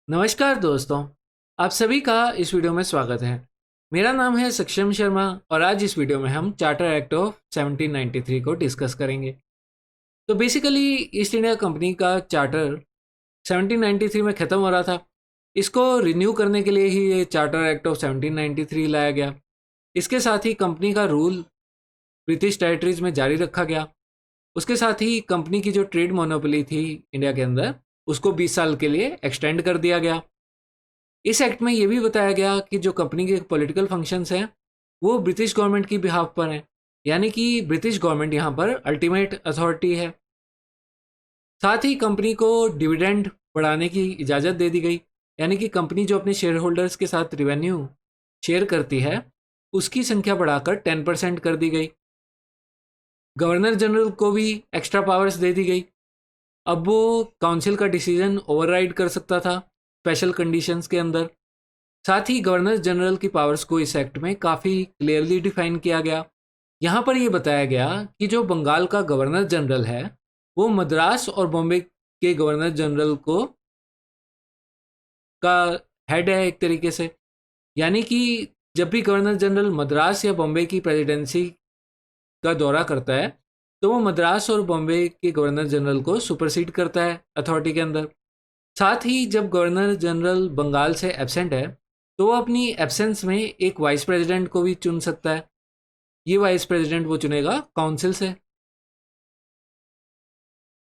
नमस्कार दोस्तों, आप सभी का इस वीडियो में स्वागत है। मेरा नाम है सक्षम शर्मा और आज इस वीडियो में हम चार्टर एक्ट ऑफ 1793 को डिस्कस करेंगे। तो बेसिकली ईस्ट इंडिया कंपनी का चार्टर 1793 में ख़त्म हो रहा था। इसको रिन्यू करने के लिए ही ये चार्टर एक्ट ऑफ 1793 लाया गया। इसके साथ ही कंपनी का रूल ब्रिटिश टेरिटरीज में जारी रखा गया। उसके साथ ही कंपनी की जो ट्रेड मोनोपोली थी इंडिया के अंदर, उसको 20 साल के लिए एक्सटेंड कर दिया गया। इस एक्ट में ये भी बताया गया कि जो कंपनी के पॉलिटिकल फंक्शंस हैं वो ब्रिटिश गवर्नमेंट की बिहाफ पर हैं, यानी कि ब्रिटिश गवर्नमेंट यहाँ पर अल्टीमेट अथॉरिटी है। साथ ही कंपनी को डिविडेंड बढ़ाने की इजाज़त दे दी गई, यानी कि कंपनी जो अपने शेयर होल्डर्स के साथ रिवेन्यू शेयर करती है उसकी संख्या बढ़ाकर 10% कर दी गई। गवर्नर जनरल को भी एक्स्ट्रा पावर्स दे दी गई। अब वो काउंसिल का डिसीजन ओवरराइड कर सकता था स्पेशल कंडीशंस के अंदर। साथ ही गवर्नर जनरल की पावर्स को इस एक्ट में काफ़ी क्लियरली डिफाइन किया गया। यहाँ पर ये बताया गया कि जो बंगाल का गवर्नर जनरल है वो मद्रास और बॉम्बे के गवर्नर जनरल को का हेड है एक तरीके से, यानी कि जब भी गवर्नर जनरल मद्रास या बॉम्बे की प्रेसिडेंसी का दौरा करता है तो वो मद्रास और बॉम्बे के गवर्नर जनरल को सुपरसीड करता है अथॉरिटी के अंदर। साथ ही जब गवर्नर जनरल बंगाल से एब्सेंट है तो वो अपनी एब्सेंस में एक वाइस प्रेसिडेंट को भी चुन सकता है। ये वाइस प्रेसिडेंट वो चुनेगा काउंसिल से।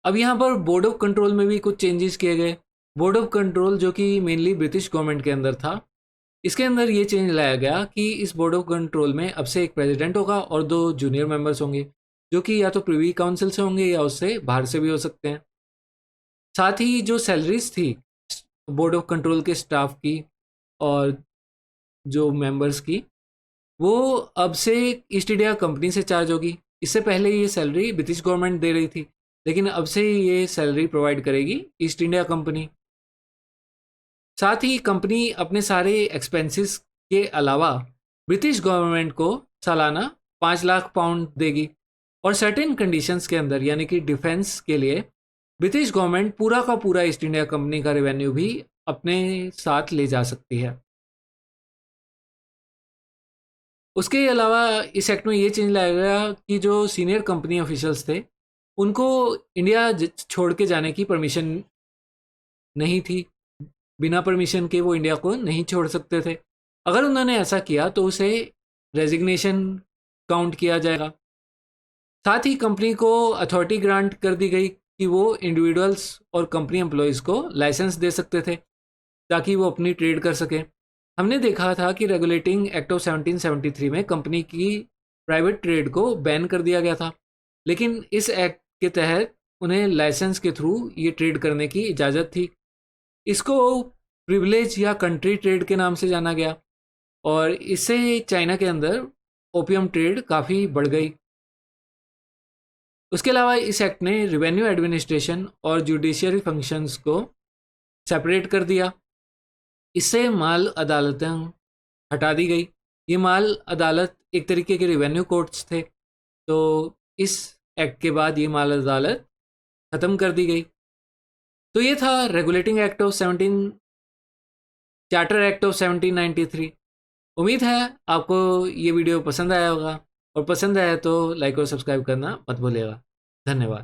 अब यहाँ पर बोर्ड ऑफ कंट्रोल में भी कुछ चेंजेस किए गए। बोर्ड ऑफ कंट्रोल जो कि मेनली ब्रिटिश गवर्नमेंट के अंदर था, इसके अंदर ये चेंज लाया गया कि इस बोर्ड ऑफ कंट्रोल में अब से एक प्रेसिडेंट होगा और दो जूनियर मेंबर्स होंगे, जो कि या तो प्रिवी काउंसिल से होंगे या उससे बाहर से भी हो सकते हैं। साथ ही जो सैलरीज थी बोर्ड ऑफ कंट्रोल के स्टाफ की और जो मेंबर्स की, वो अब से ईस्ट इंडिया कंपनी से चार्ज होगी। इससे पहले ये सैलरी ब्रिटिश गवर्नमेंट दे रही थी, लेकिन अब से ये सैलरी प्रोवाइड करेगी ईस्ट इंडिया कंपनी। साथ ही कंपनी अपने सारे एक्सपेंसेस के अलावा ब्रिटिश गवर्नमेंट को सालाना 5 लाख पाउंड देगी और सर्टेन कंडीशंस के अंदर, यानी कि डिफेंस के लिए ब्रिटिश गवर्नमेंट पूरा का पूरा ईस्ट इंडिया कंपनी का रेवेन्यू भी अपने साथ ले जा सकती है। उसके अलावा इस एक्ट में ये चेंज लाया गया कि जो सीनियर कंपनी ऑफिशियल्स थे उनको इंडिया छोड़ के जाने की परमिशन नहीं थी। बिना परमिशन के वो इंडिया को नहीं छोड़ सकते थे। अगर उन्होंने ऐसा किया तो उसे रेजिग्नेशन काउंट किया जाएगा। साथ ही कंपनी को अथॉरिटी ग्रांट कर दी गई कि वो इंडिविजुअल्स और कंपनी एम्प्लॉयज़ को लाइसेंस दे सकते थे ताकि वो अपनी ट्रेड कर सकें। हमने देखा था कि रेगुलेटिंग एक्ट ऑफ 1773 में कंपनी की प्राइवेट ट्रेड को बैन कर दिया गया था, लेकिन इस एक्ट के तहत उन्हें लाइसेंस के थ्रू ये ट्रेड करने की इजाज़त थी। इसको प्रिविलेज या कंट्री ट्रेड के नाम से जाना गया और इससे चाइना के अंदर ओपियम ट्रेड काफ़ी बढ़ गई। उसके अलावा इस एक्ट ने रिवेन्यू एडमिनिस्ट्रेशन और जुडिशियरी फंक्शंस को सेपरेट कर दिया। इससे माल अदालतें हटा दी गई। ये माल अदालत एक तरीके के रिवेन्यू कोर्ट्स थे, तो इस एक्ट के बाद ये माल अदालत ख़त्म कर दी गई। तो ये था regulating act of 17 charter act of 1793। उम्मीद है आपको ये वीडियो पसंद आया होगा और पसंद आया तो लाइक और सब्सक्राइब करना मत भूलिएगा। धन्यवाद।